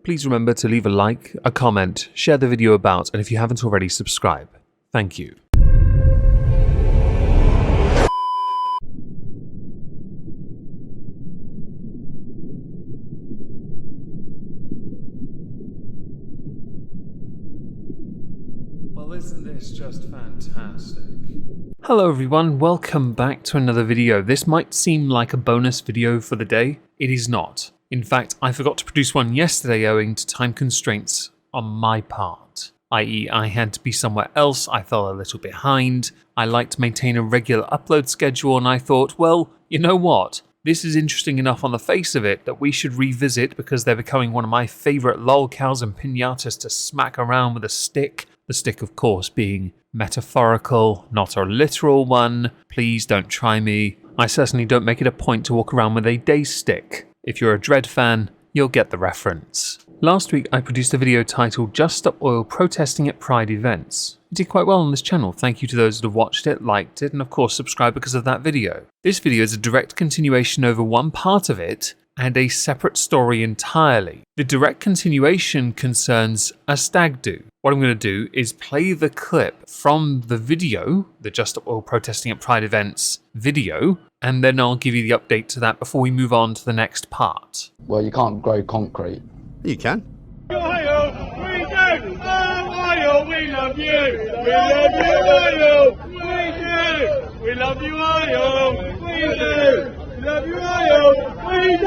please remember to leave a like, a comment, share the video about, and if you haven't already, subscribe. Thank you. Well, isn't this just fantastic? Hello everyone, welcome back to another video. This might seem like a bonus video for the day. It is not. In fact, I forgot to produce one yesterday owing to time constraints on my part. I.e., I had to be somewhere else, I fell a little behind, I like to maintain a regular upload schedule, and I thought, well, you know what? This is interesting enough on the face of it that we should revisit because they're becoming one of my favourite lolcows and pinatas to smack around with a stick. The stick, of course, being metaphorical, not a literal one. Please don't try me. I certainly don't make it a point to walk around with a day stick. If you're a Dread fan, you'll get the reference. Last week I produced a video titled Just Stop Oil Protesting at Pride Events. It did quite well on this channel, thank you to those that have watched it, liked it, and of course subscribed because of that video. This video is a direct continuation over one part of it, and a separate story entirely. The direct continuation concerns a stag do. What I'm going to do is play the clip from the video, the Just Stop Oil Protesting at Pride Events video, and then I'll give you the update to that before we move on to the next part. Well, you can't grow concrete. You can. Ohio, we do! Ohio, we love you! We love you, Ohio! We do! We love you, Ohio! We do! We love you, Ohio! We do!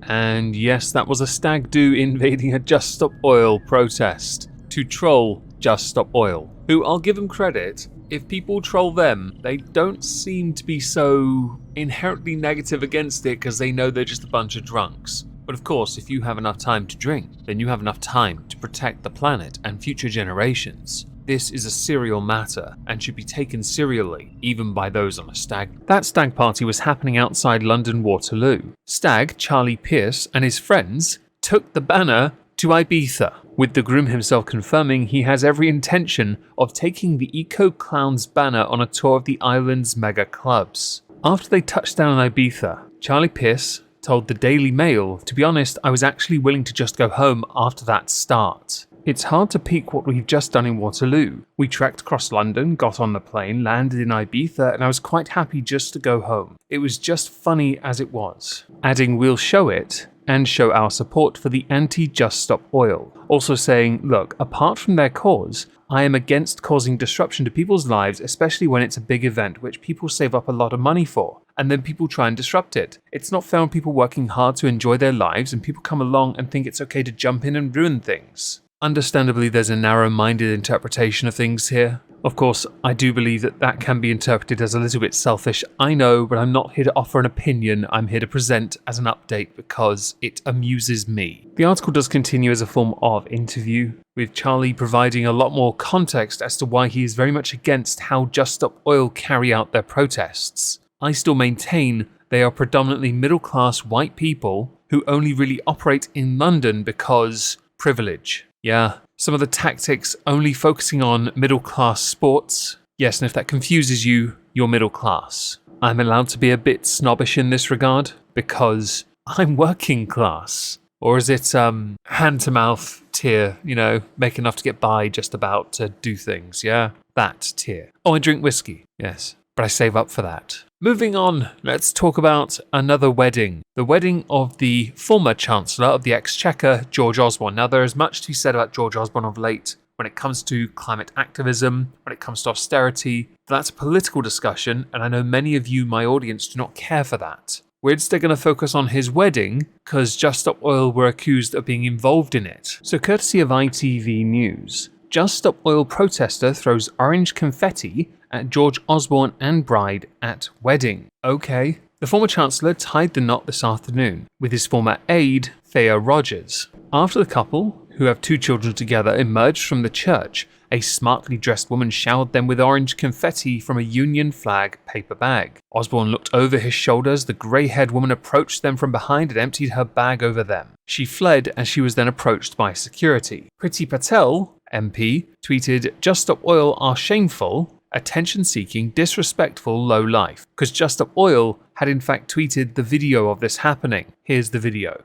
And yes, that was a stag do invading a Just Stop Oil protest to troll Just Stop Oil, who, I'll give them credit, if people troll them, they don't seem to be so inherently negative against it because they know they're just a bunch of drunks. But of course, if you have enough time to drink, then you have enough time to protect the planet and future generations. This is a serial matter and should be taken serially, even by those on a stag. That stag party was happening outside London Waterloo. Stag Charlie Pierce and his friends took the banner to Ibiza, with the groom himself confirming he has every intention of taking the Eco Clowns banner on a tour of the island's mega clubs. After they touched down in Ibiza, Charlie Pierce told the Daily Mail, "To be honest, I was actually willing to just go home after that start. It's hard to peak what we've just done in Waterloo. We trekked across London, got on the plane, landed in Ibiza, and I was quite happy just to go home. It was just funny as it was." Adding, "We'll show it and show our support for the anti-Just Stop Oil." Also saying, "Look, apart from their cause, I am against causing disruption to people's lives, especially when it's a big event which people save up a lot of money for, and then people try and disrupt it. It's not fair on people working hard to enjoy their lives and people come along and think it's okay to jump in and ruin things." Understandably, there's a narrow-minded interpretation of things here. Of course, I do believe that that can be interpreted as a little bit selfish, I know, but I'm not here to offer an opinion, I'm here to present as an update because it amuses me. The article does continue as a form of interview, with Charlie providing a lot more context as to why he is very much against how Just Stop Oil carry out their protests. I still maintain they are predominantly middle-class white people who only really operate in London because privilege. Yeah, some of the tactics only focusing on middle-class sports. Yes, and if that confuses you, you're middle class. I'm allowed to be a bit snobbish in this regard because I'm working class. Or is it hand-to-mouth tier, you know, make enough to get by just about to do things, yeah? That tier. Oh, I drink whiskey, yes, but I save up for that. Moving on, let's talk about another wedding. The wedding of the former Chancellor of the Exchequer, George Osborne. Now, there is much to be said about George Osborne of late when it comes to climate activism, when it comes to austerity. That's a political discussion, and I know many of you, my audience, do not care for that. We're instead going to focus on his wedding, because Just Stop Oil were accused of being involved in it. So courtesy of ITV News, Just Stop Oil protester throws orange confetti at George Osborne and bride at wedding. Okay. The former Chancellor tied the knot this afternoon with his former aide, Thea Rogers. After the couple, who have 2 children together, emerged from the church, a smartly dressed woman showered them with orange confetti from a Union flag paper bag. Osborne looked over his shoulder as the grey-haired woman approached them from behind and emptied her bag over them. She fled as she was then approached by security. Priti Patel, MP, tweeted, "Just Stop Oil are shameful," attention-seeking, disrespectful lowlife, because Just Stop Oil had in fact tweeted the video of this happening. Here's the video.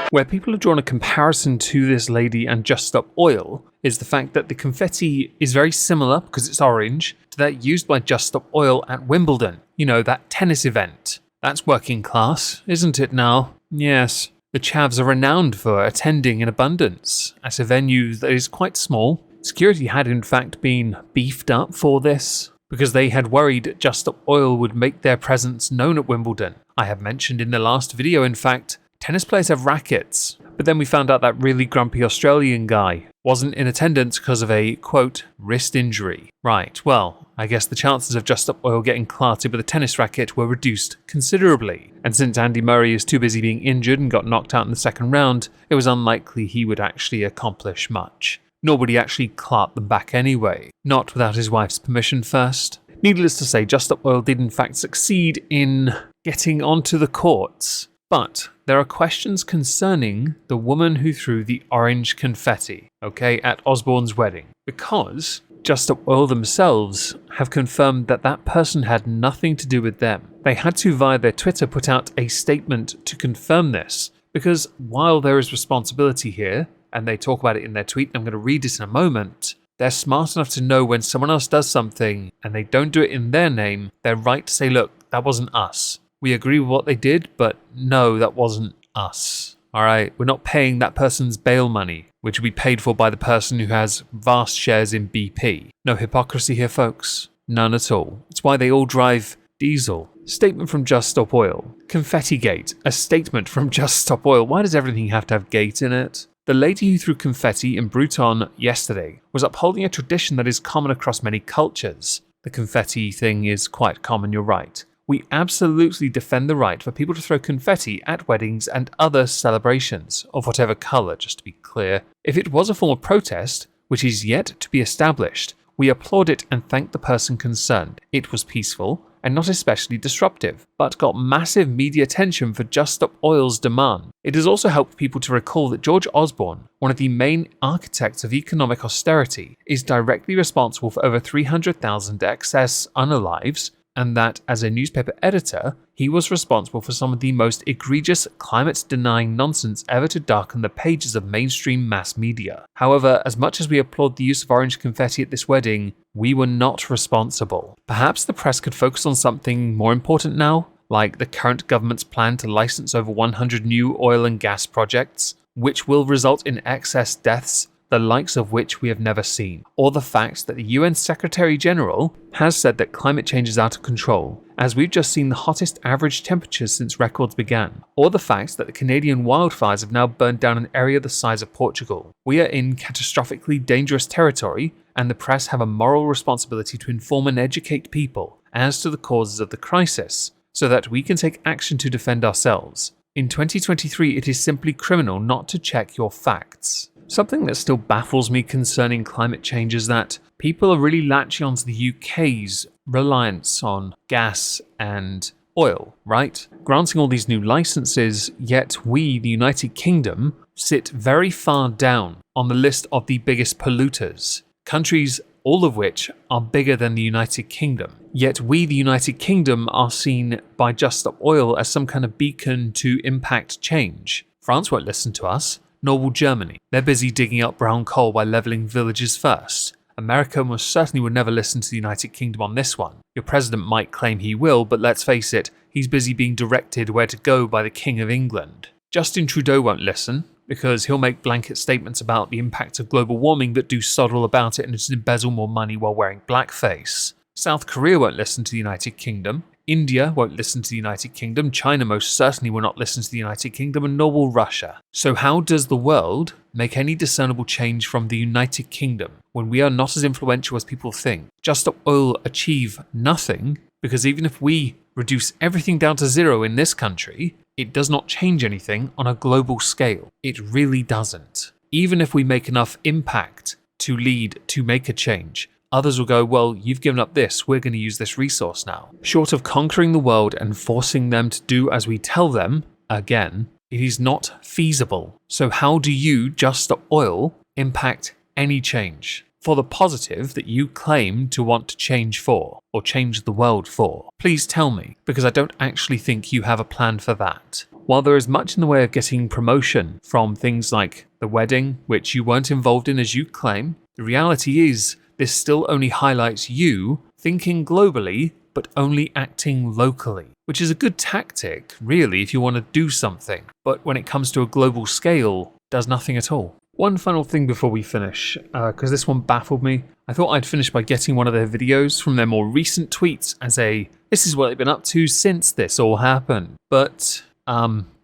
Where people have drawn a comparison to this lady and Just Stop Oil is the fact that the confetti is very similar, because it's orange, to that used by Just Stop Oil at Wimbledon. You know, that tennis event. That's working class, isn't it now? Yes. The Chavs are renowned for attending in abundance at a venue that is quite small. Security had in fact been beefed up for this, because they had worried Just Stop Oil would make their presence known at Wimbledon. I have mentioned in the last video, in fact, tennis players have rackets, but then we found out that really grumpy Australian guy wasn't in attendance because of a, quote, wrist injury. Right, well, I guess the chances of Just Stop Oil getting clarted with a tennis racket were reduced considerably, and since Andy Murray is too busy being injured and got knocked out in the second round, it was unlikely he would actually accomplish much. Nor would he actually clart them back anyway, not without his wife's permission first. Needless to say, Just Stop Oil did in fact succeed in getting onto the courts. But there are questions concerning the woman who threw the orange confetti, at Osborne's wedding, because Just Stop Oil themselves have confirmed that that person had nothing to do with them. They had to, via their Twitter, put out a statement to confirm this, because while there is responsibility here, and they talk about it in their tweet, and I'm going to read it in a moment, they're smart enough to know when someone else does something and they don't do it in their name, they're right to say, look, that wasn't us. We agree with what they did, but no, that wasn't us. Alright, we're not paying that person's bail money, which will be paid for by the person who has vast shares in BP. No hypocrisy here, folks. None at all. It's why they all drive diesel. Statement from Just Stop Oil. Confetti Gate. A statement from Just Stop Oil. Why does everything have to have gate in it? The lady who threw confetti in Bruton yesterday was upholding a tradition that is common across many cultures. The confetti thing is quite common, you're right. We absolutely defend the right for people to throw confetti at weddings and other celebrations, of whatever colour, just to be clear. If it was a form of protest, which is yet to be established, we applaud it and thank the person concerned. It was peaceful and not especially disruptive, but got massive media attention for Just Stop Oil's demand. It has also helped people to recall that George Osborne, one of the main architects of economic austerity, is directly responsible for over 300,000 excess unalives, and that as a newspaper editor, he was responsible for some of the most egregious climate-denying nonsense ever to darken the pages of mainstream mass media. However, as much as we applaud the use of orange confetti at this wedding, we were not responsible. Perhaps the press could focus on something more important now, like the current government's plan to license over 100 new oil and gas projects, which will result in excess deaths, the likes of which we have never seen, or the fact that the UN Secretary General has said that climate change is out of control, as we've just seen the hottest average temperatures since records began, or the fact that the Canadian wildfires have now burned down an area the size of Portugal. We are in catastrophically dangerous territory, and the press have a moral responsibility to inform and educate people as to the causes of the crisis, so that we can take action to defend ourselves. In 2023, it is simply criminal not to check your facts. Something that still baffles me concerning climate change is that people are really latching onto the UK's reliance on gas and oil, right? Granting all these new licenses, yet we, the United Kingdom, sit very far down on the list of the biggest polluters. Countries, all of which are bigger than the United Kingdom. Yet we, the United Kingdom, are seen by Just Stop Oil as some kind of beacon to impact change. France won't listen to us. Nor will Germany. They're busy digging up brown coal by levelling villages first. America most certainly would never listen to the United Kingdom on this one. Your president might claim he will, but let's face it, he's busy being directed where to go by the King of England. Justin Trudeau won't listen, because he'll make blanket statements about the impact of global warming but do sod all about it and just embezzle more money while wearing blackface. South Korea won't listen to the United Kingdom. India won't listen to the United Kingdom, China most certainly will not listen to the United Kingdom, and nor will Russia. So how does the world make any discernible change from the United Kingdom when we are not as influential as people think? Just Stop Oil achieve nothing, because even if we reduce everything down to zero in this country, it does not change anything on a global scale. It really doesn't. Even if we make enough impact to lead to make a change, others will go, well, you've given up this, we're going to use this resource now. Short of conquering the world and forcing them to do as we tell them, again, it is not feasible. So how do you, Just Stop Oil, impact any change for the positive that you claim to want to change for, or change the world for? Please tell me, because I don't actually think you have a plan for that. While there is much in the way of getting promotion from things like the wedding, which you weren't involved in as you claim, the reality is this still only highlights you thinking globally but only acting locally, which is a good tactic, really, if you want to do something, but when it comes to a global scale, does nothing at all. One final thing before we finish, because this one baffled me. I thought I'd finish by getting one of their videos from their more recent tweets as a, this is what they've been up to since this all happened. But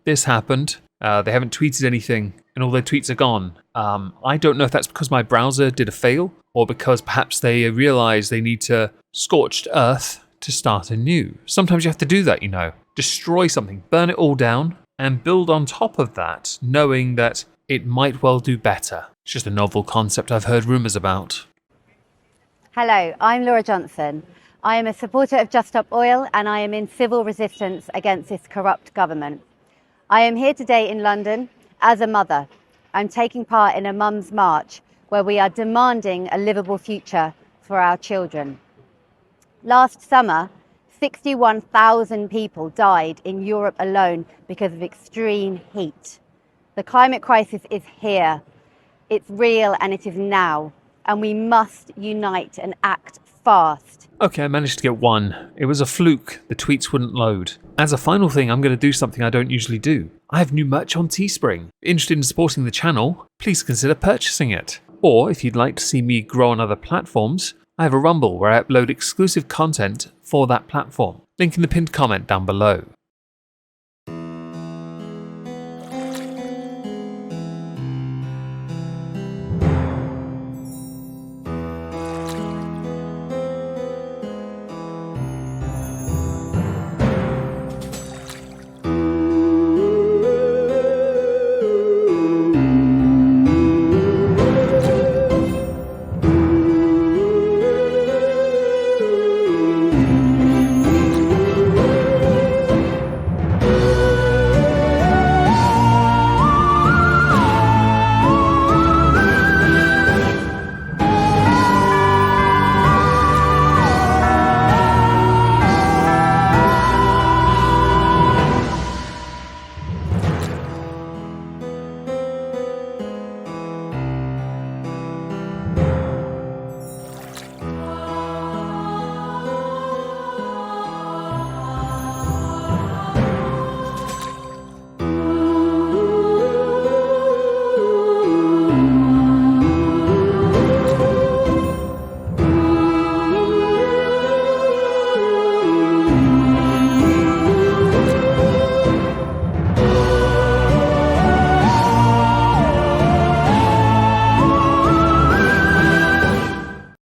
this happened. They haven't tweeted anything, and all their tweets are gone. I don't know if that's because my browser did a fail, or because perhaps they realize they need to scorched earth to start anew. Sometimes you have to do that, you know. Destroy something, burn it all down, and build on top of that, knowing that it might well do better. It's just a novel concept I've heard rumours about. Hello, I'm Laura Johnson. I am a supporter of Just Stop Oil, and I am in civil resistance against this corrupt government. I am here today in London as a mother. I'm taking part in a mum's march where we are demanding a livable future for our children. Last summer, 61,000 people died in Europe alone because of extreme heat. The climate crisis is here. It's real and it is now. And we must unite and act fast. Okay, I managed to get one. It was a fluke. The tweets wouldn't load. As a final thing, I'm going to do something I don't usually do. I have new merch on Teespring. If you're interested in supporting the channel, please consider purchasing it. Or if you'd like to see me grow on other platforms, I have a Rumble where I upload exclusive content for that platform. Link in the pinned comment down below.